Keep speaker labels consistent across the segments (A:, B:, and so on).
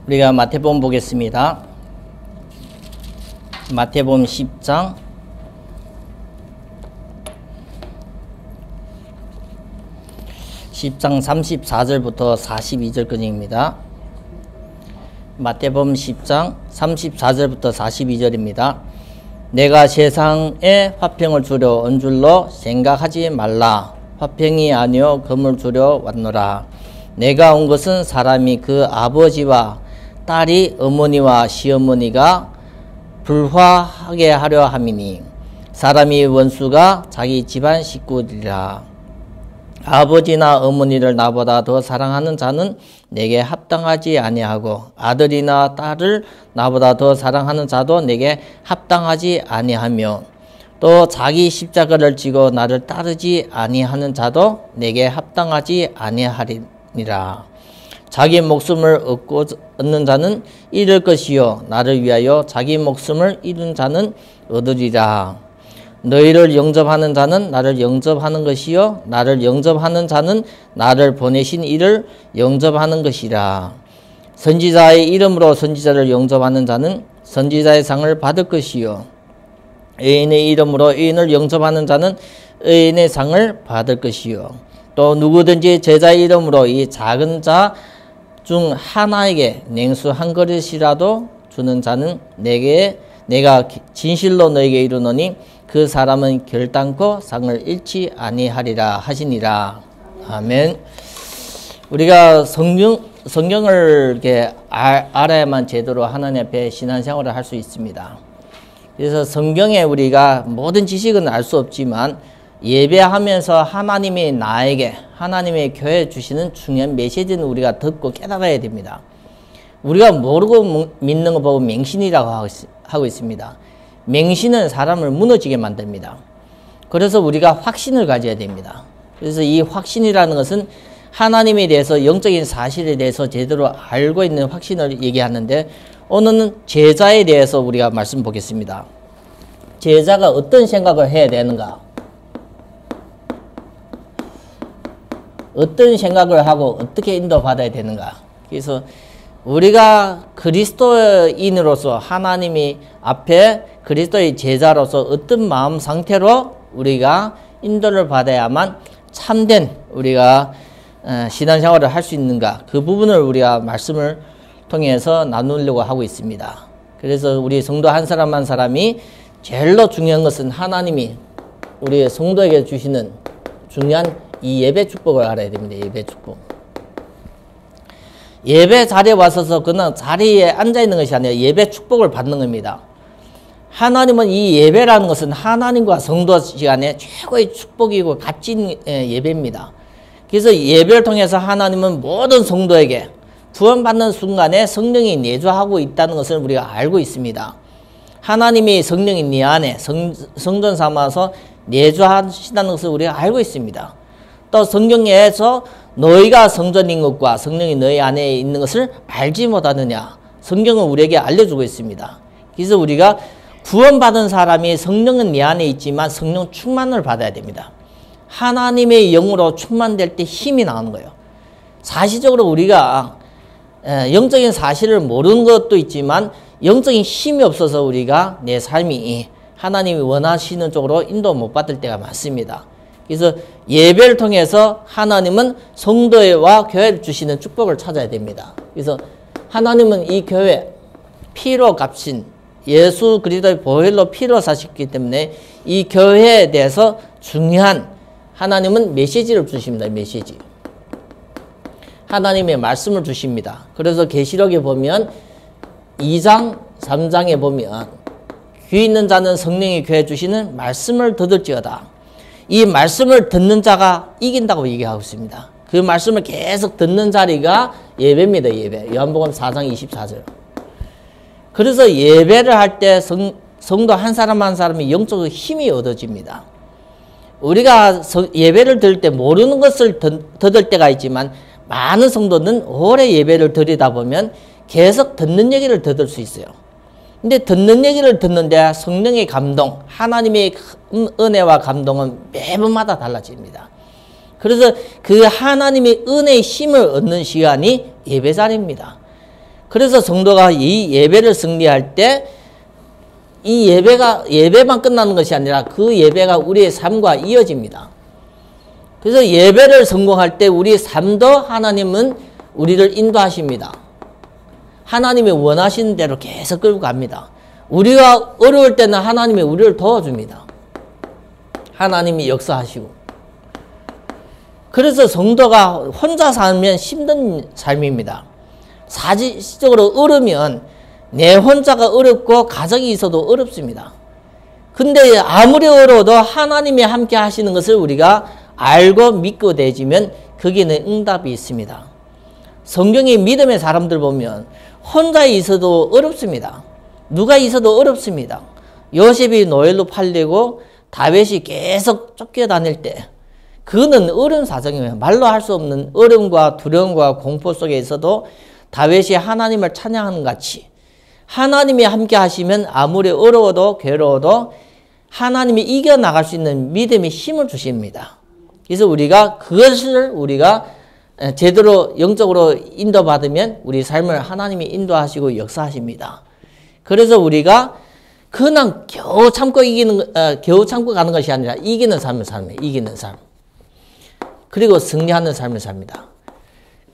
A: 우리가 마태복음 보겠습니다. 마태복음 10장 34절부터 42절까지입니다. 마태복음 10장 34절부터 42절입니다. 내가 세상에 화평을 주려 온 줄로 생각하지 말라. 화평이 아니요 금을 주려 왔노라. 내가 온 것은 사람이 그 아버지와 딸이 어머니와 시어머니가 불화하게 하려 함이니 사람이 원수가 자기 집안 식구들이라. 아버지나 어머니를 나보다 더 사랑하는 자는 내게 합당하지 아니하고 아들이나 딸을 나보다 더 사랑하는 자도 내게 합당하지 아니하며 또 자기 십자가를 지고 나를 따르지 아니하는 자도 내게 합당하지 아니하리니라. 자기 목숨을 얻는 자는 잃을 것이요 나를 위하여 자기 목숨을 잃은 자는 얻으리라. 너희를 영접하는 자는 나를 영접하는 것이요 나를 영접하는 자는 나를 보내신 이를 영접하는 것이라. 선지자의 이름으로 선지자를 영접하는 자는 선지자의 상을 받을 것이요 의인의 이름으로 의인을 영접하는 자는 의인의 상을 받을 것이요 또 누구든지 제자의 이름으로 이 작은 자 중 하나에게 냉수 한 그릇이라도 주는 자는 내가 진실로 너에게 이르노니 그 사람은 결단코 상을 잃지 아니하리라 하시니라. 아멘. 우리가 성경을 이렇게 알아야만 제대로 하나님 앞에 신앙생활을 할 수 있습니다. 그래서 성경에 우리가 모든 지식은 알 수 없지만 예배하면서 하나님이 나에게 하나님의 교회에 주시는 중요한 메시지는 우리가 듣고 깨달아야 됩니다. 우리가 모르고 믿는 거 보고 맹신이라고 하고 있습니다. 맹신은 사람을 무너지게 만듭니다. 그래서 우리가 확신을 가져야 됩니다. 그래서 이 확신이라는 것은 하나님에 대해서 영적인 사실에 대해서 제대로 알고 있는 확신을 얘기하는데 오늘은 제자에 대해서 우리가 말씀 보겠습니다. 제자가 어떤 생각을 해야 되는가? 어떤 생각을 하고 어떻게 인도받아야 되는가? 그래서 우리가 그리스도인으로서 하나님이 앞에 그리스도의 제자로서 어떤 마음 상태로 우리가 인도를 받아야만 참된 우리가 신앙생활을 할 수 있는가? 그 부분을 우리가 말씀을 통해서 나누려고 하고 있습니다. 그래서 우리 성도 한 사람 한 사람이 제일로 중요한 것은 하나님이 우리 성도에게 주시는 중요한 이 예배 축복을 알아야 됩니다. 예배 축복. 예배 자리에 와서서 그냥 자리에 앉아있는 것이 아니라 예배 축복을 받는 겁니다. 하나님은 이 예배라는 것은 하나님과 성도 시간에 최고의 축복이고 값진 예배입니다. 그래서 예배를 통해서 하나님은 모든 성도에게 구원받는 순간에 성령이 내주하고 있다는 것을 우리가 알고 있습니다. 하나님이 성령이 네 안에 성전 삼아서 내주하신다는 것을 우리가 알고 있습니다. 또 성경에서 너희가 성전인 것과 성령이 너희 안에 있는 것을 알지 못하느냐. 성경은 우리에게 알려주고 있습니다. 그래서 우리가 구원받은 사람이 성령은 내 안에 있지만 성령 충만을 받아야 됩니다. 하나님의 영으로 충만될 때 힘이 나오는 거예요. 사실적으로 우리가 영적인 사실을 모르는 것도 있지만 영적인 힘이 없어서 우리가 내 삶이 하나님이 원하시는 쪽으로 인도 못 받을 때가 많습니다. 그래서 예배를 통해서 하나님은 성도와 교회를 주시는 축복을 찾아야 됩니다. 그래서 하나님은 이 교회 피로 값인 예수 그리스도의 보혈로 피로 사셨기 때문에 이 교회에 대해서 중요한 하나님은 메시지를 주십니다. 메시지. 하나님의 말씀을 주십니다. 그래서 계시록에 보면 2장 3장에 보면 귀 있는 자는 성령이 교회에 주시는 말씀을 듣을지어다. 이 말씀을 듣는 자가 이긴다고 얘기하고 있습니다. 그 말씀을 계속 듣는 자리가 예배입니다. 예배. 요한복음 4장 24절. 그래서 예배를 할 때 성도 한 사람 한 사람이 영적으로 힘이 얻어집니다. 우리가 예배를 들을 때 모르는 것을 듣을 때가 있지만 많은 성도는 오래 예배를 드리다 보면 계속 듣는 얘기를 들을 수 있어요. 근데 듣는 얘기를 듣는데 성령의 감동, 하나님의 은혜와 감동은 매번마다 달라집니다. 그래서 그 하나님의 은혜의 힘을 얻는 시간이 예배자리입니다. 그래서 성도가 이 예배를 승리할 때 이 예배만 끝나는 것이 아니라 그 예배가 우리의 삶과 이어집니다. 그래서 예배를 성공할 때 우리 삶도 하나님은 우리를 인도하십니다. 하나님이 원하시는 대로 계속 끌고 갑니다. 우리가 어려울 때는 하나님이 우리를 도와줍니다. 하나님이 역사하시고. 그래서 성도가 혼자 살면 힘든 삶입니다. 사실적으로 어려우면 내 혼자가 어렵고 가정이 있어도 어렵습니다. 근데 아무리 어려워도 하나님이 함께 하시는 것을 우리가 알고 믿고 내지면 거기에는 응답이 있습니다. 성경의 믿음의 사람들 보면 혼자 있어도 어렵습니다. 누가 있어도 어렵습니다. 요셉이 노예로 팔리고 다윗이 계속 쫓겨다닐 때 그거는 어려운 사정이에요. 말로 할 수 없는 어려움과 두려움과 공포 속에 있어도 다윗이 하나님을 찬양하는 같이 하나님이 함께 하시면 아무리 어려워도 괴로워도 하나님이 이겨나갈 수 있는 믿음의 힘을 주십니다. 그래서 우리가 그것을 우리가 제대로 영적으로 인도받으면 우리 삶을 하나님이 인도하시고 역사하십니다. 그래서 우리가 그냥 겨우 참고 가는 것이 아니라 이기는 삶을 살면 이기는 삶. 그리고 승리하는 삶을 삽니다.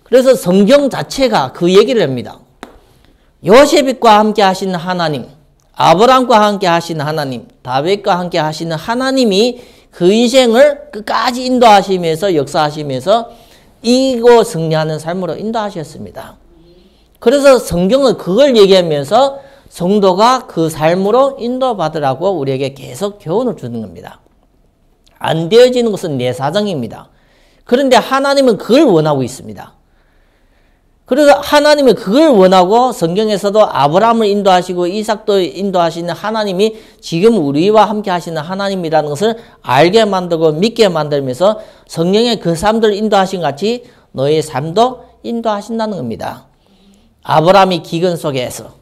A: 그래서 성경 자체가 그 얘기를 합니다. 요셉과 함께 하시는 하나님, 아브라함과 함께 하시는 하나님, 다윗과 함께 하시는 하나님이 그 인생을 끝까지 인도하시면서 역사하시면서 이기고 승리하는 삶으로 인도하셨습니다. 그래서 성경은 그걸 얘기하면서 성도가 그 삶으로 인도받으라고 우리에게 계속 교훈을 주는 겁니다. 안 되어지는 것은 내 사정입니다. 그런데 하나님은 그걸 원하고 있습니다. 그래서 하나님이 그걸 원하고 성경에서도 아브라함을 인도하시고 이삭도 인도하시는 하나님이 지금 우리와 함께 하시는 하나님이라는 것을 알게 만들고 믿게 만들면서 성경에 그 사람들을 인도하신 같이 너의 삶도 인도하신다는 겁니다. 아브라함이 기근 속에서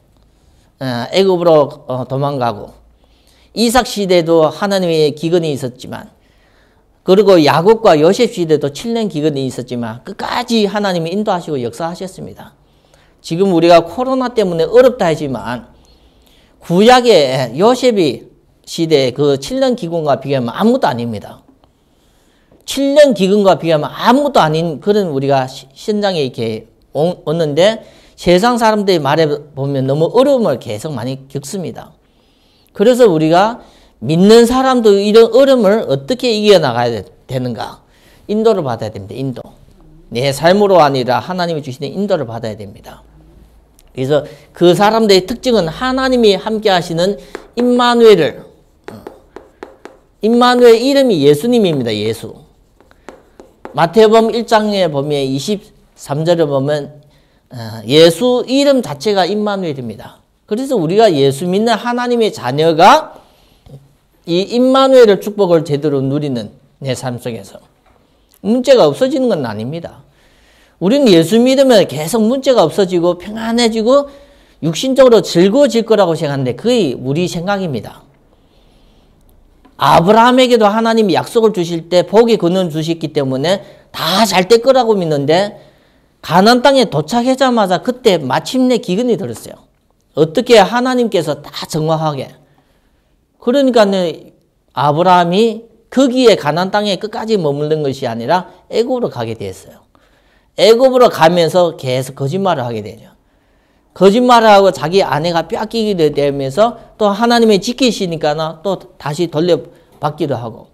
A: 애굽으로 도망가고 이삭 시대도 하나님의 기근이 있었지만 그리고 야곱과 요셉 시대도 7년 기근이 있었지만 끝까지 하나님이 인도하시고 역사하셨습니다. 지금 우리가 코로나 때문에 어렵다 하지만 구약의 요셉이 시대의 그 7년 기근과 비교하면 아무것도 아닙니다. 7년 기근과 비교하면 아무것도 아닌 그런 우리가 현장에 이렇게 왔는데 세상 사람들이 말해보면 너무 어려움을 계속 많이 겪습니다. 그래서 우리가 믿는 사람도 이런 어려움을 어떻게 이겨나가야 되는가? 인도를 받아야 됩니다. 인도. 내 삶으로 아니라 하나님이 주시는 인도를 받아야 됩니다. 그래서 그 사람들의 특징은 하나님이 함께 하시는 임마누엘을 임마누엘 이름이 예수님입니다. 예수. 마태복음 1장에 보면 23절에 보면 예수 이름 자체가 임마누엘입니다. 그래서 우리가 예수 믿는 하나님의 자녀가 이 임마누엘의 축복을 제대로 누리는 내 삶 속에서 문제가 없어지는 건 아닙니다. 우리는 예수 믿으면 계속 문제가 없어지고 평안해지고 육신적으로 즐거워질 거라고 생각하는데 그게 우리 생각입니다. 아브라함에게도 하나님이 약속을 주실 때 복의 근원을 주셨기 때문에 다 잘 될 거라고 믿는데 가나안 땅에 도착하자마자 그때 마침내 기근이 들었어요. 어떻게 하나님께서 다 정확하게 그러니까 아브라함이 거기에 가나안 땅에 끝까지 머무는 것이 아니라 애굽으로 가게 됐어요. 애굽으로 가면서 계속 거짓말을 하게 되죠. 거짓말을 하고 자기 아내가 뺏기게 되면서 또 하나님이 지키시니까 또 다시 돌려받기도 하고.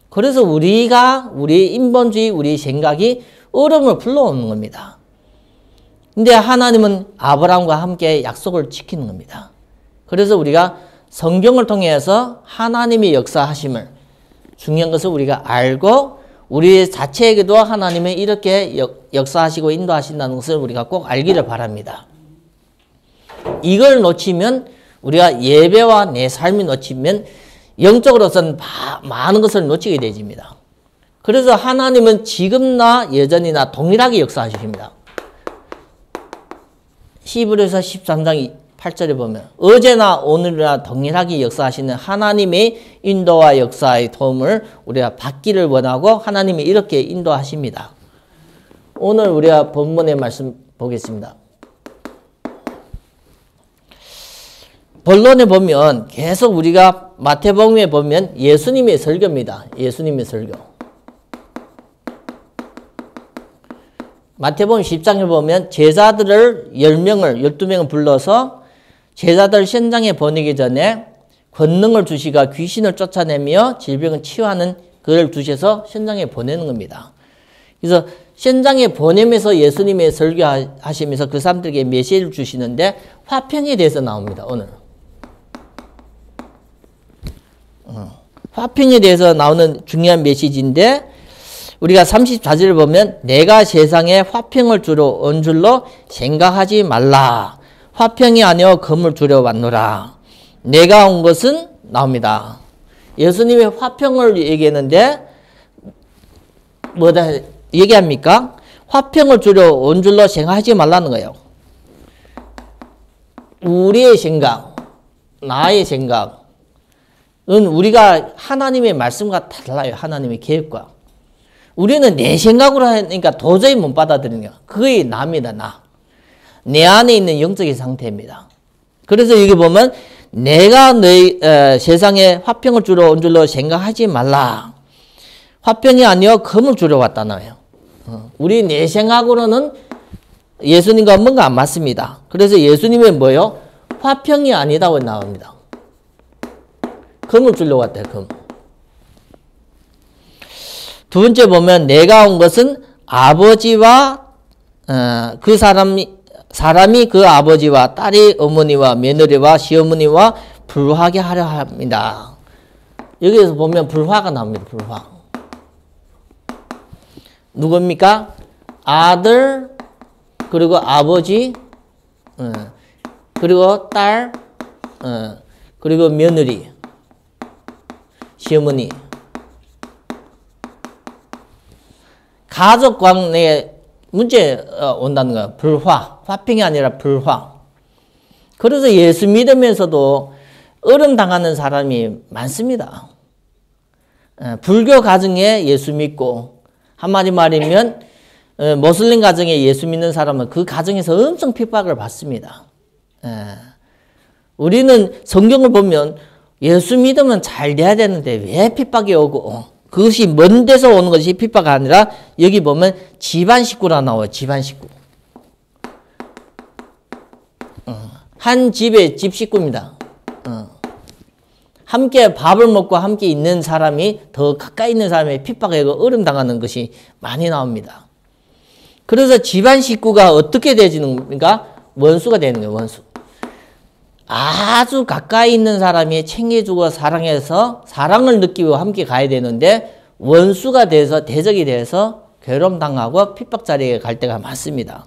A: 그래서 우리 인본주의, 우리 생각이 어려움을 불러오는 겁니다. 근데 하나님은 아브라함과 함께 약속을 지키는 겁니다. 그래서 우리가 성경을 통해서 하나님의 역사하심을 중요한 것을 우리가 알고 우리 자체에게도 하나님은 이렇게 역사하시고 인도하신다는 것을 우리가 꼭 알기를 바랍니다. 이걸 놓치면 우리가 예배와 내 삶이 놓치면 영적으로서는 많은 것을 놓치게 되집니다. 그래서 하나님은 지금나 여전히나 동일하게 역사하십니다. 히브리서 13장 8절에 보면 어제나 오늘이나 동일하게 역사하시는 하나님의 인도와 역사의 도움을 우리가 받기를 원하고 하나님이 이렇게 인도하십니다. 오늘 우리가 본문의 말씀 보겠습니다. 본론에 보면 계속 우리가 마태복음에 보면 예수님의 설교입니다. 예수님의 설교. 마태복음 10장에 보면 제자들을 10명을 12명을 불러서 제자들 현장에 보내기 전에 권능을 주시가 귀신을 쫓아내며 질병을 치유하는 그를 두셔서 현장에 보내는 겁니다. 그래서 현장에 보내면서 예수님의 설교하시면서 그 사람들에게 메시지를 주시는데 화평에 대해서 나옵니다. 오늘. 화평에 대해서 나오는 중요한 메시지인데 우리가 34절을 보면 내가 세상에 화평을 주러 온 줄로 생각하지 말라. 화평이 아니여 금을 주려 왔노라. 내가 온 것은 나옵니다. 예수님의 화평을 얘기했는데 뭐다 얘기합니까? 화평을 주려 온 줄로 생각하지 말라는 거예요. 우리의 생각, 나의 생각은 우리가 하나님의 말씀과 달라요. 하나님의 계획과. 우리는 내 생각으로 하니까 도저히 못 받아들이는 거예요. 그게 나입니다. 나. 내 안에 있는 영적인 상태입니다. 그래서 여기 보면 내가 너희 세상에 화평을 주러 온 줄로 생각하지 말라. 화평이 아니여 금을 주러 왔다는 거예요. 우리 내 생각으로는 예수님과 뭔가 안 맞습니다. 그래서 예수님의 뭐요? 화평이 아니다고 나옵니다. 금을 주러 왔대요. 금. 두 번째 보면 내가 온 것은 아버지와 그 사람이 그 아버지와 딸이 어머니와 며느리와 시어머니와 불화하게 하려 합니다. 여기에서 보면 불화가 나옵니다. 불화. 누굽니까? 아들, 그리고 아버지, 그리고 딸, 그리고 며느리, 시어머니. 가족 관계에 문제 온다는 거야. 불화. 화평이 아니라 불화. 그래서 예수 믿으면서도 어려움당하는 사람이 많습니다. 불교 가정에 예수 믿고 한마디 말이면 모슬림 가정에 예수 믿는 사람은 그 가정에서 엄청 핍박을 받습니다. 우리는 성경을 보면 예수 믿으면 잘 돼야 되는데 왜 핍박이 오고 그것이 먼 데서 오는 것이 핍박이 아니라 여기 보면 집안 식구라 나와요. 집안 식구. 한 집의 집 식구입니다. 함께 밥을 먹고 함께 있는 사람이 더 가까이 있는 사람의 핍박에 어려움 당하는 것이 많이 나옵니다. 그래서 집안 식구가 어떻게 되지는 겁니까? 원수가 되는 거예요. 원수. 아주 가까이 있는 사람이 챙겨주고 사랑해서 사랑을 느끼고 함께 가야 되는데 원수가 돼서 대적이 돼서 괴로움 당하고 핍박 자리에 갈 때가 많습니다.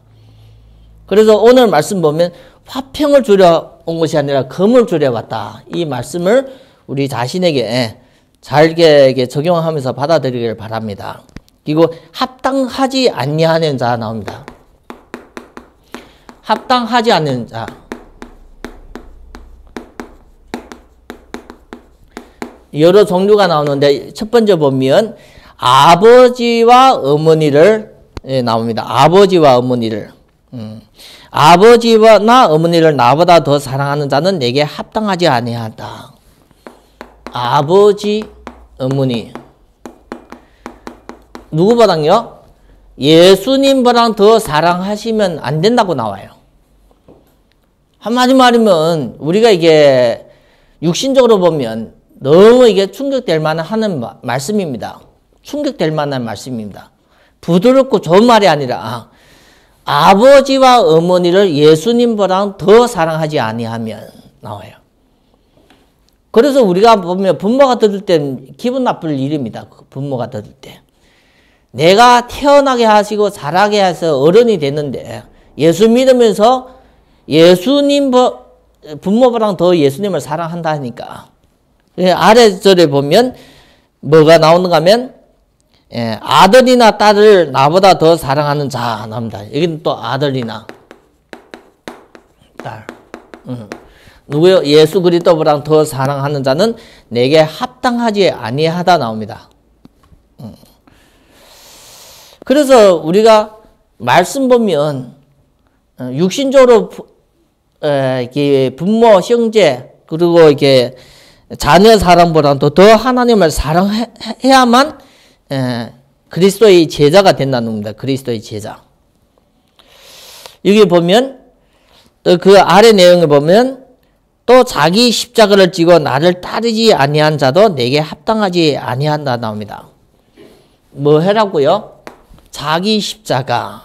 A: 그래서 오늘 말씀 보면 화평을 주려 온 것이 아니라 금을 주려 왔다. 이 말씀을 우리 자신에게 잘게 적용하면서 받아들이길 바랍니다. 그리고 합당하지 아니하는 자 나옵니다. 합당하지 않는 자. 여러 종류가 나오는데 첫 번째 보면 아버지와 어머니를 나옵니다. 아버지와 어머니를. 아버지나 어머니를 나보다 더 사랑하는 자는 내게 합당하지 아니하다. 아버지, 어머니. 누구보다요? 예수님보다 더 사랑하시면 안 된다고 나와요. 한마디 말이면 우리가 이게 육신적으로 보면 너무 이게 충격될 만한 하는 말씀입니다. 충격될 만한 말씀입니다. 부드럽고 좋은 말이 아니라 아버지와 어머니를 예수님보다 더 사랑하지 아니하면 나와요. 그래서 우리가 보면 부모가 들을 땐 기분 나쁠 일입니다. 부모가 들을 때. 내가 태어나게 하시고 자라게 해서 어른이 됐는데 예수 믿으면서 부모보다 더 예수님을 사랑한다 하니까 아래절에 보면 뭐가 나오는가 하면 아들이나 딸을 나보다 더 사랑하는 자 나옵니다. 여기는 또 아들이나 딸. 누구요? 예수 그리스도보다 더 사랑하는 자는 내게 합당하지 아니하다 나옵니다. 그래서 우리가 말씀 보면 육신적으로 이게 부모, 형제, 그리고 이게 자녀 사랑보다도 더 하나님을 사랑해야만 그리스도의 제자가 된다는 겁니다. 그리스도의 제자. 여기 보면 또 그 아래 내용을 보면 또 자기 십자가를 지고 나를 따르지 아니한 자도 내게 합당하지 아니한다 나옵니다. 뭐 해라고요? 자기 십자가.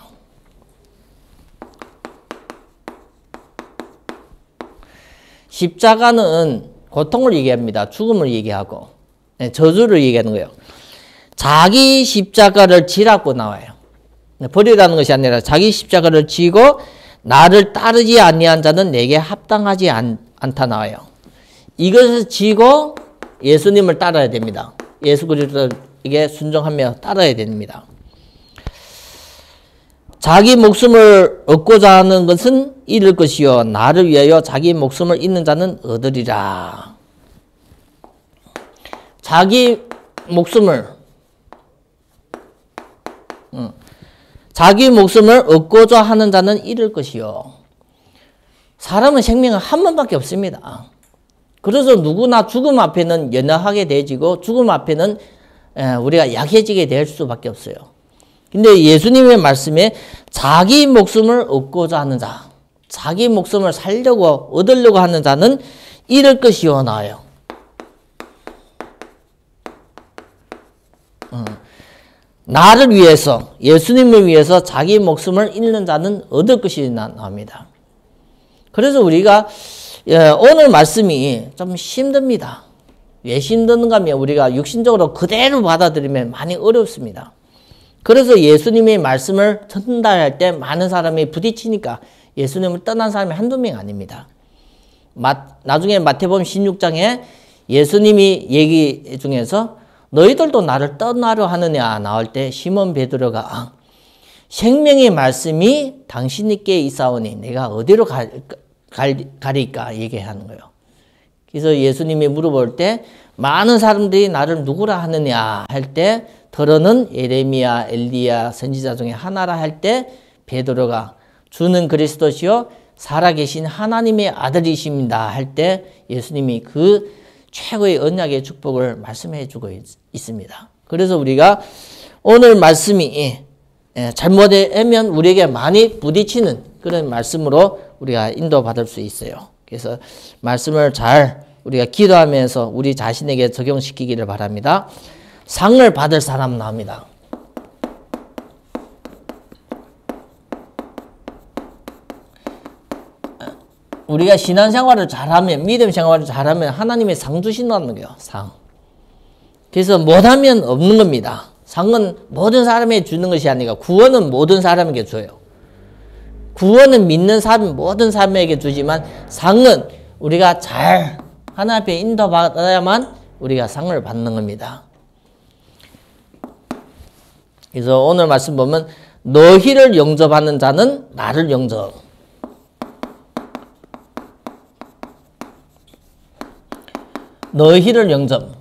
A: 십자가는 고통을 얘기합니다. 죽음을 얘기하고 저주를 얘기하는 거예요. 자기 십자가를 지라고 나와요. 버리라는 것이 아니라 자기 십자가를 지고 나를 따르지 아니한 자는 내게 합당하지 않다 나와요. 이것을 지고 예수님을 따라야 됩니다. 예수 그리스도에게 순종하며 따라야 됩니다. 자기 목숨을 얻고자 하는 것은 잃을 것이요 나를 위하여 자기 목숨을 잃는 자는 얻으리라. 자기 목숨을 얻고자 하는 자는 잃을 것이요. 사람은 생명은 한 번밖에 없습니다. 그래서 누구나 죽음 앞에는 연약하게 되지고 죽음 앞에는 우리가 약해지게 될 수밖에 없어요. 근데 예수님의 말씀에 자기 목숨을 얻고자 하는 자, 자기 목숨을 살려고 얻으려고 하는 자는 잃을 것이요 나와요. 나를 위해서, 예수님을 위해서 자기 목숨을 잃는 자는 얻을 것이 나옵니다. 그래서 우리가 오늘 말씀이 좀 힘듭니다. 왜 힘든가 하면 우리가 육신적으로 그대로 받아들이면 많이 어렵습니다. 그래서 예수님의 말씀을 전달할 때 많은 사람이 부딪히니까 예수님을 떠난 사람이 한두 명 아닙니다. 나중에 마태복음 16장에 예수님이 얘기 중에서 너희들도 나를 떠나려 하느냐 나올 때 시몬 베드로가 생명의 말씀이 당신에게 있사오니 내가 어디로 가리까 얘기하는 거예요. 그래서 예수님이 물어볼 때 많은 사람들이 나를 누구라 하느냐 할 때 더러는 예레미야, 엘리야 선지자 중에 하나라 할 때 베드로가 주는 그리스도시요 살아계신 하나님의 아들이십니다 할 때 예수님이 그 최고의 언약의 축복을 말씀해 주고 있습니다. 그래서 우리가 오늘 말씀이 잘못되면 우리에게 많이 부딪히는 그런 말씀으로 우리가 인도받을 수 있어요. 그래서 말씀을 잘 우리가 기도하면서 우리 자신에게 적용시키기를 바랍니다. 상을 받을 사람 나옵니다. 우리가 신앙생활을 잘하면, 믿음 생활을 잘하면 하나님의 상 주신다는 거예요. 상. 그래서 못하면 없는 겁니다. 상은 모든 사람에게 주는 것이 아니라 구원은 모든 사람에게 줘요. 구원은 믿는 사람, 모든 사람에게 주지만 상은 우리가 잘 하나님 앞에 인도받아야만 우리가 상을 받는 겁니다. 그래서 오늘 말씀 보면 너희를 영접하는 자는 나를 영접. 너희를 영접.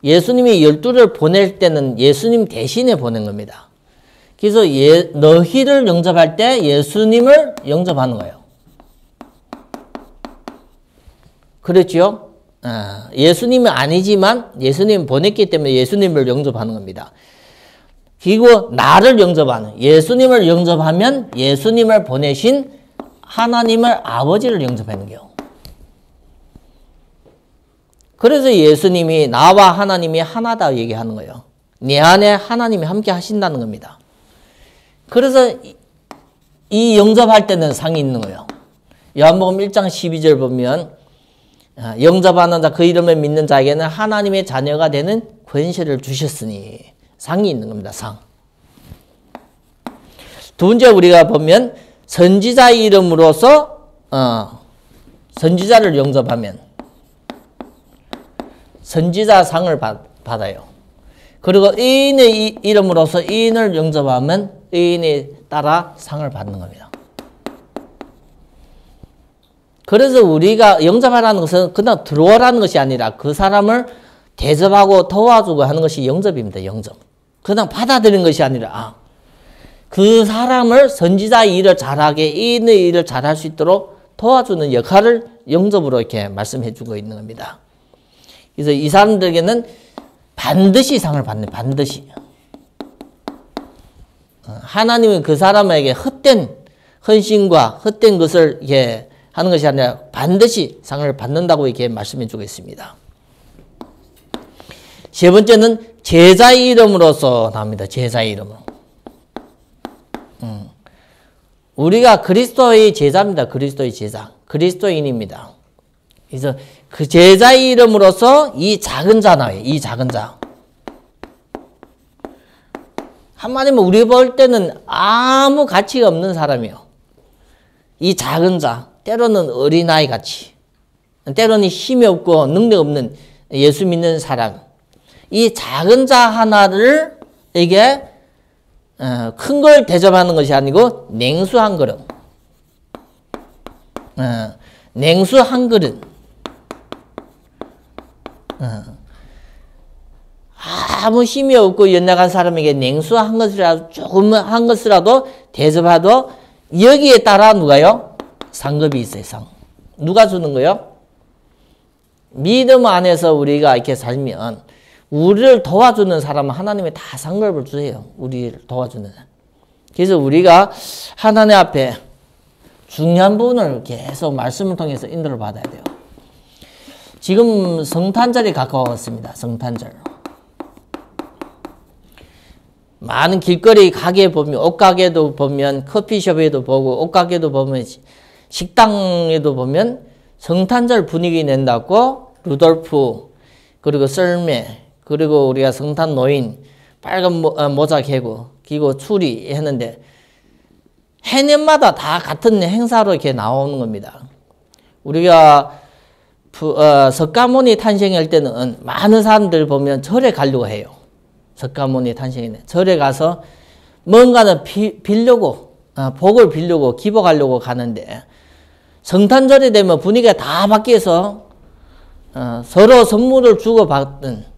A: 예수님이 12를 보낼 때는 예수님 대신에 보낸 겁니다. 그래서 너희를 영접할 때 예수님을 영접하는 거예요. 그렇죠? 예수님은 아니지만 예수님 보냈기 때문에 예수님을 영접하는 겁니다. 그리고 나를 영접하는, 예수님을 영접하면 예수님을 보내신 하나님을 아버지를 영접하는 거예요. 그래서 예수님이 나와 하나님이 하나다 얘기하는 거예요. 내 안에 하나님이 함께 하신다는 겁니다. 그래서 이 영접할 때는 상이 있는 거예요. 요한복음 1장 12절 보면 영접하는 자 그 이름을 믿는 자에게는 하나님의 자녀가 되는 권세를 주셨으니 상이 있는 겁니다. 상. 두 번째 우리가 보면 선지자의 이름으로서 선지자를 영접하면 선지자 상을 받아요. 그리고 의인의 이름으로서 의인을 영접하면 의인에 따라 상을 받는 겁니다. 그래서 우리가 영접하라는 것은 그냥 들어오라는 것이 아니라 그 사람을 대접하고 도와주고 하는 것이 영접입니다. 영접. 그냥 받아들이는 것이 아니라 그 사람을 선지자의 일을 잘하게 의인의 일을 잘할 수 있도록 도와주는 역할을 영접으로 이렇게 말씀해 주고 있는 겁니다. 그래서 이 사람들에게는 반드시 상을 받는, 반드시. 하나님은 그 사람에게 헛된 헌신과 헛된 것을 이렇게 하는 것이 아니라 반드시 상을 받는다고 이렇게 말씀해 주고 있습니다. 세 번째는 제자의 이름으로서 나옵니다. 제자의 이름으로. 우리가 그리스도의 제자입니다. 그리스도의 제자. 그리스도인입니다. 그래서 그 제자의 이름으로서 이 작은 자 나와요. 이 작은 자. 한마디면 우리 볼 때는 아무 가치가 없는 사람이요. 이 작은 자. 때로는 어린아이 같이. 때로는 힘이 없고 능력 없는 예수 믿는 사람. 이 작은 자 하나를 이게 큰 걸 대접하는 것이 아니고 냉수 한 그릇. 냉수 한 그릇. 아무 힘이 없고 연약한 사람에게 냉수 한 것이라도 조금 한 것이라도 대접해도 여기에 따라 누가요? 상급이 있어요. 상. 누가 주는 거요? 믿음 안에서 우리가 이렇게 살면 우리를 도와주는 사람은 하나님이 다 상급을 주세요. 우리를 도와주는. 그래서 우리가 하나님 앞에 중요한 부분을 계속 말씀을 통해서 인도를 받아야 돼요. 지금 성탄절이 가까웠습니다. 성탄절. 많은 길거리 가게 보면, 옷가게도 보면, 커피숍에도 보고, 옷가게도 보면, 식당에도 보면 성탄절 분위기 낸다고 루돌프, 그리고 썰매, 그리고 우리가 성탄 노인, 빨간 모자 기고 추리 했는데 해년마다 다 같은 행사로 이렇게 나오는 겁니다. 우리가 석가모니 탄생할 때는 많은 사람들 보면 절에 가려고 해요. 석가모니 탄생일 절에 가서 뭔가는 빌려고 복을 빌려고 기복하려고 가는데 성탄절이 되면 분위기가 다 바뀌어서 서로 선물을 주고받는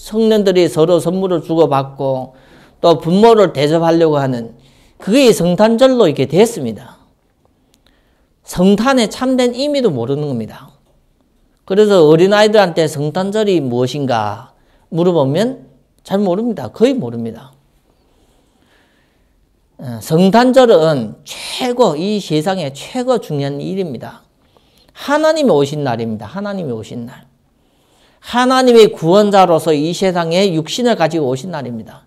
A: 청년들이 서로 선물을 주고받고 또 부모를 대접하려고 하는 그게 성탄절로 이렇게 됐습니다. 성탄의 참된 의미도 모르는 겁니다. 그래서 어린아이들한테 성탄절이 무엇인가 물어보면 잘 모릅니다. 거의 모릅니다. 성탄절은 최고, 이 세상에 최고 중요한 일입니다. 하나님이 오신 날입니다. 하나님이 오신 날. 하나님의 구원자로서 이 세상에 육신을 가지고 오신 날입니다.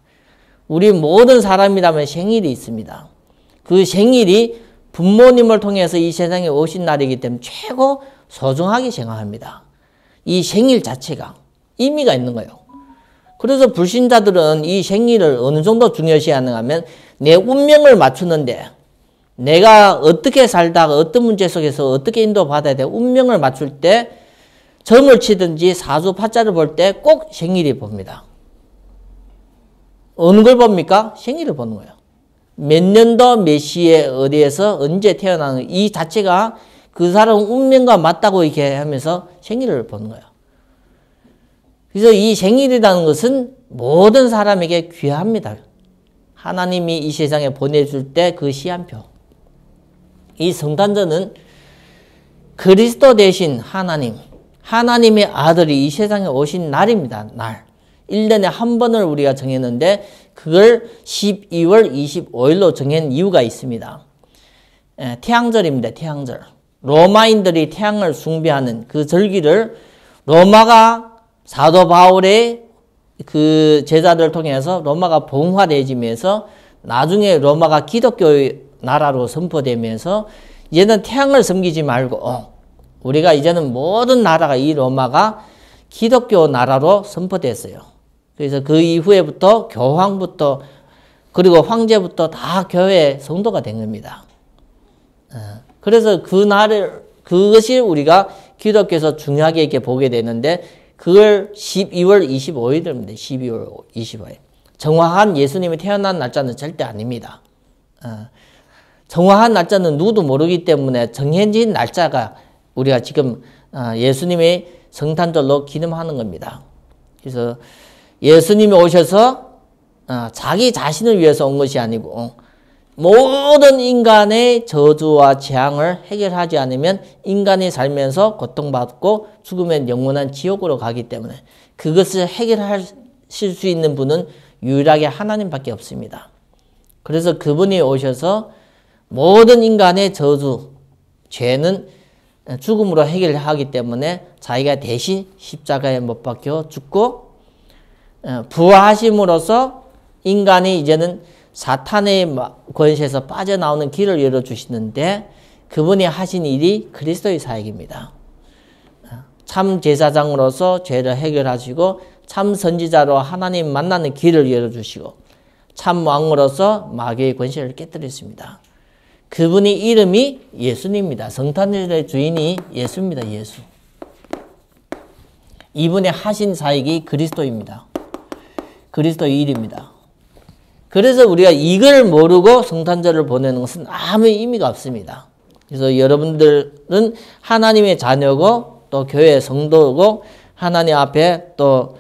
A: 우리 모든 사람이라면 생일이 있습니다. 그 생일이 부모님을 통해서 이 세상에 오신 날이기 때문에 최고 소중하게 생각합니다. 이 생일 자체가 의미가 있는 거예요. 그래서 불신자들은 이 생일을 어느 정도 중요시하는가 하면 내 운명을 맞추는데 내가 어떻게 살다가 어떤 문제 속에서 어떻게 인도받아야 돼 운명을 맞출 때 점을 치든지 사주팔자를 볼 때 꼭 생일이 봅니다. 어느 걸 봅니까? 생일을 보는 거예요. 몇 년도 몇 시에 어디에서 언제 태어나는 이 자체가 그 사람 운명과 맞다고 이렇게 하면서 생일을 보는 거예요. 그래서 이 생일이라는 것은 모든 사람에게 귀합니다. 하나님이 이 세상에 보내줄 때 그 시한표. 이 성탄절은 그리스도 대신 하나님의 아들이 이 세상에 오신 날입니다. 날. 1년에 한 번을 우리가 정했는데 그걸 12월 25일로 정한 이유가 있습니다. 태양절입니다. 태양절. 로마인들이 태양을 숭배하는 그 절기를 로마가 사도 바울의 그 제자들을 통해서 로마가 봉화되면서 나중에 로마가 기독교의 나라로 선포되면서 이제는 태양을 섬기지 말고 우리가 이제는 모든 나라가 이 로마가 기독교 나라로 선포됐어요. 그래서 그 이후에부터 교황부터 그리고 황제부터 다 교회 성도가 된 겁니다. 그래서 그것이 우리가 기독교에서 중요하게 이렇게 보게 되는데 그걸 12월 25일입니다. 12월 25일. 정확한 예수님이 태어난 날짜는 절대 아닙니다. 정확한 날짜는 누구도 모르기 때문에 정해진 날짜가 우리가 지금 예수님의 성탄절로 기념하는 겁니다. 그래서 예수님이 오셔서 자기 자신을 위해서 온 것이 아니고 모든 인간의 저주와 재앙을 해결하지 않으면 인간이 살면서 고통받고 죽으면 영원한 지옥으로 가기 때문에 그것을 해결하실 수 있는 분은 유일하게 하나님밖에 없습니다. 그래서 그분이 오셔서 모든 인간의 저주, 죄는 죽음으로 해결하기 때문에 자기가 대신 십자가에 못 박혀 죽고 부활하심으로써 인간이 이제는 사탄의 권세에서 빠져나오는 길을 열어주시는데 그분이 하신 일이 그리스도의 사역입니다. 참 제사장으로서 죄를 해결하시고 참 선지자로 하나님 만나는 길을 열어주시고 참 왕으로서 마귀의 권세를 깨뜨렸습니다. 그분이 이름이 예수님입니다. 성탄절의 주인이 예수입니다. 예수. 이분의 하신 사역이 그리스도입니다. 그리스도의 일입니다. 그래서 우리가 이걸 모르고 성탄절을 보내는 것은 아무 의미가 없습니다. 그래서 여러분들은 하나님의 자녀고 또 교회의 성도고 하나님 앞에 또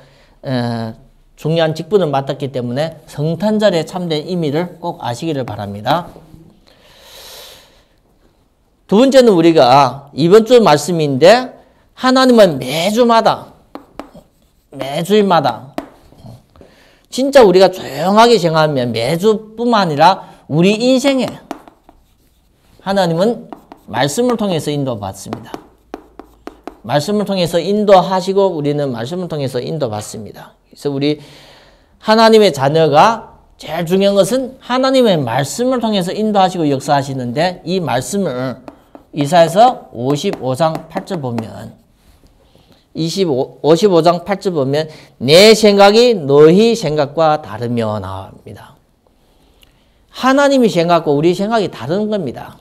A: 중요한 직분을 맡았기 때문에 성탄절에 참된 의미를 꼭 아시기를 바랍니다. 두 번째는 우리가 이번 주 말씀인데 하나님은 매주일마다 진짜 우리가 조용하게 생각하면 매주뿐만 아니라 우리 인생에 하나님은 말씀을 통해서 인도받습니다. 말씀을 통해서 인도하시고 우리는 말씀을 통해서 인도받습니다. 그래서 우리 하나님의 자녀가 제일 중요한 것은 하나님의 말씀을 통해서 인도하시고 역사하시는데 이 말씀을 이사야서 55장 8절 보면 55장 8절 보면 내 생각이 너희 생각과 다르며 나옵니다. 하나님의 생각과 우리 생각이 다른 겁니다.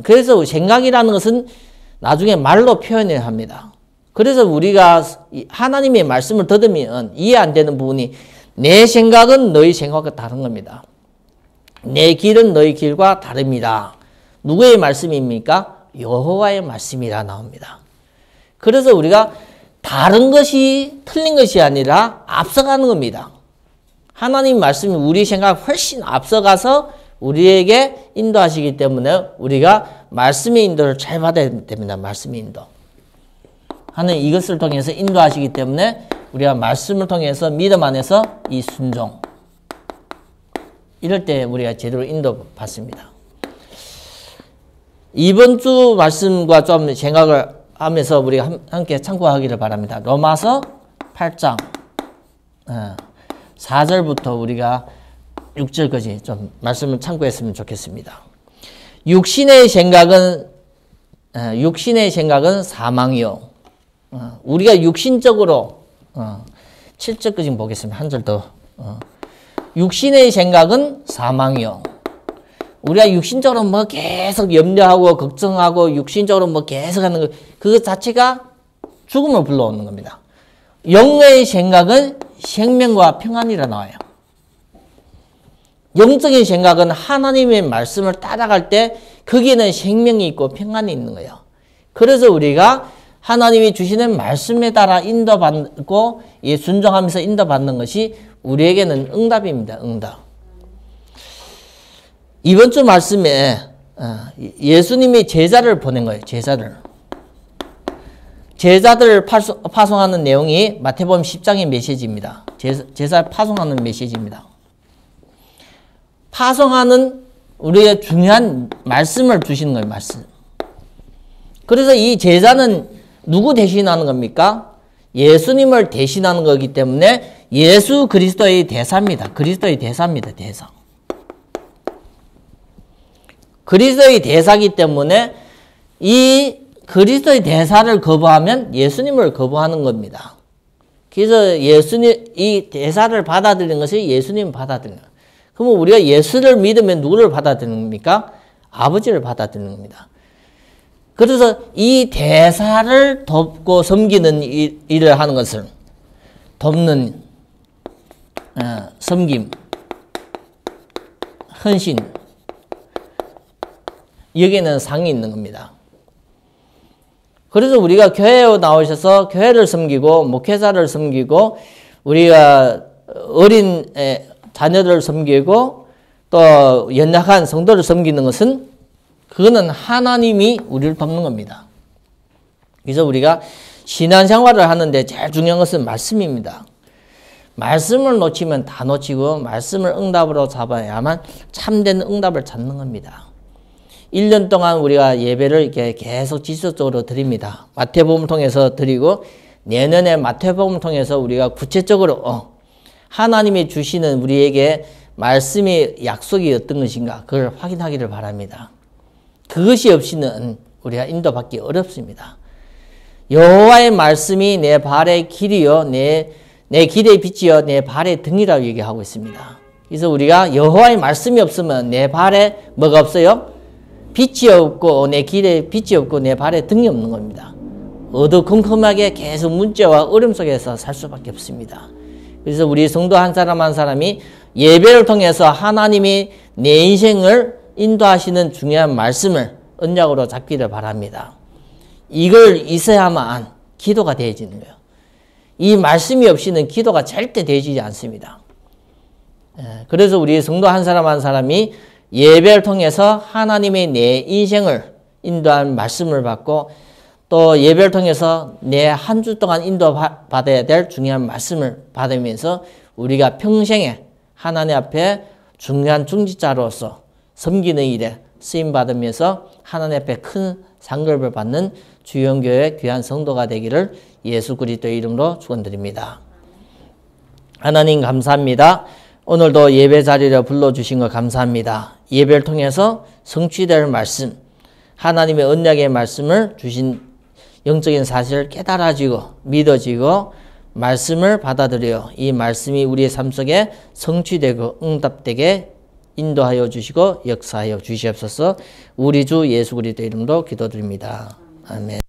A: 그래서 생각이라는 것은 나중에 말로 표현해야 합니다. 그래서 우리가 하나님의 말씀을 들으면 이해 안 되는 부분이 내 생각은 너희 생각과 다른 겁니다. 내 길은 너희 길과 다릅니다. 누구의 말씀입니까? 여호와의 말씀이라 나옵니다. 그래서 우리가 다른 것이 틀린 것이 아니라 앞서가는 겁니다. 하나님 말씀이 우리 생각 훨씬 앞서가서 우리에게 인도하시기 때문에 우리가 말씀의 인도를 잘 받아야 됩니다. 말씀의 인도. 하나님 이것을 통해서 인도하시기 때문에 우리가 말씀을 통해서 믿음 안에서 이 순종. 이럴 때 우리가 제대로 인도받습니다. 이번 주 말씀과 좀 생각을 하면서 우리가 함께 참고하기를 바랍니다. 로마서 8장 4절부터 우리가 6절까지 좀 말씀을 참고했으면 좋겠습니다. 육신의 생각은 사망이요. 우리가 육신적으로 7절까지 보겠습니다. 한 절 더. 육신의 생각은 사망이요. 우리가 육신적으로 뭐 계속 염려하고 걱정하고 육신적으로 뭐 계속 하는 것, 그것 자체가 죽음을 불러오는 겁니다. 영의 생각은 생명과 평안이라 나와요. 영적인 생각은 하나님의 말씀을 따라갈 때 거기에는 생명이 있고 평안이 있는 거예요. 그래서 우리가 하나님이 주시는 말씀에 따라 인도받고 순종하면서 인도받는 것이 우리에게는 응답입니다. 응답. 이번 주 말씀에 예수님이 제자를 보낸 거예요. 제자들을 파송하는 내용이 마태복음 10장의 메시지입니다. 제자 파송하는 메시지입니다. 파송하는 우리의 중요한 말씀을 주시는 거예요. 말씀. 그래서 이 제자는 누구 대신하는 겁니까? 예수님을 대신하는 거기 때문에 예수 그리스도의 대사입니다. 그리스도의 대사입니다. 대사. 그리스도의 대사이기 때문에 이 그리스도의 대사를 거부하면 예수님을 거부하는 겁니다. 그래서 이 대사를 받아들이는 것이 예수님을 받아들이는 거예요. 그러면 우리가 예수를 믿으면 누구를 받아들이는 겁니까? 아버지를 받아들이는 겁니다. 그래서 이 대사를 돕고 섬기는 일을 하는 것을 돕는 섬김, 헌신, 여기에는 상이 있는 겁니다. 그래서 우리가 교회에 나오셔서 교회를 섬기고 목회자를 섬기고 우리가 어린 자녀들을 섬기고 또 연약한 성도를 섬기는 것은 그거는 하나님이 우리를 돕는 겁니다. 그래서 우리가 신앙생활을 하는데 제일 중요한 것은 말씀입니다. 말씀을 놓치면 다 놓치고 말씀을 응답으로 잡아야만 참된 응답을 찾는 겁니다. 1년 동안 우리가 예배를 이렇게 계속 지속적으로 드립니다. 마태복음을 통해서 드리고 내년에 마태복음을 통해서 우리가 구체적으로 하나님이 주시는 우리에게 말씀의 약속이 어떤 것인가 그걸 확인하기를 바랍니다. 그것이 없이는 우리가 인도받기 어렵습니다. 여호와의 말씀이 내 발의 길이요 내 길의 빛이요 내 발의 등이라고 얘기하고 있습니다. 그래서 우리가 여호와의 말씀이 없으면 내 발에 뭐가 없어요? 빛이 없고 내 길에 빛이 없고 내 발에 등이 없는 겁니다. 어두컴컴하게 계속 문제와 어려움 속에서 살 수밖에 없습니다. 그래서 우리 성도 한 사람 한 사람이 예배를 통해서 하나님이 내 인생을 인도하시는 중요한 말씀을 언약으로 잡기를 바랍니다. 이걸 있어야만 기도가 되어지는 거예요. 이 말씀이 없이는 기도가 절대 되어지지 않습니다. 그래서 우리 성도 한 사람 한 사람이 예배를 통해서 하나님의 내 인생을 인도한 말씀을 받고 또 예배를 통해서 내 한 주 동안 인도받아야 될 중요한 말씀을 받으면서 우리가 평생에 하나님 앞에 중요한 중직자로서 섬기는 일에 쓰임받으면서 하나님 앞에 큰 상급을 받는 주영교회 귀한 성도가 되기를 예수 그리스도의 이름으로 축원드립니다. 하나님 감사합니다. 오늘도 예배 자리를 불러주신 것 감사합니다. 예배를 통해서 성취될 말씀, 하나님의 언약의 말씀을 주신 영적인 사실을 깨달아지고 믿어지고 말씀을 받아들여 이 말씀이 우리의 삶 속에 성취되고 응답되게 인도하여 주시고 역사하여 주시옵소서. 우리 주 예수 그리스도의 이름으로 기도드립니다. 아멘.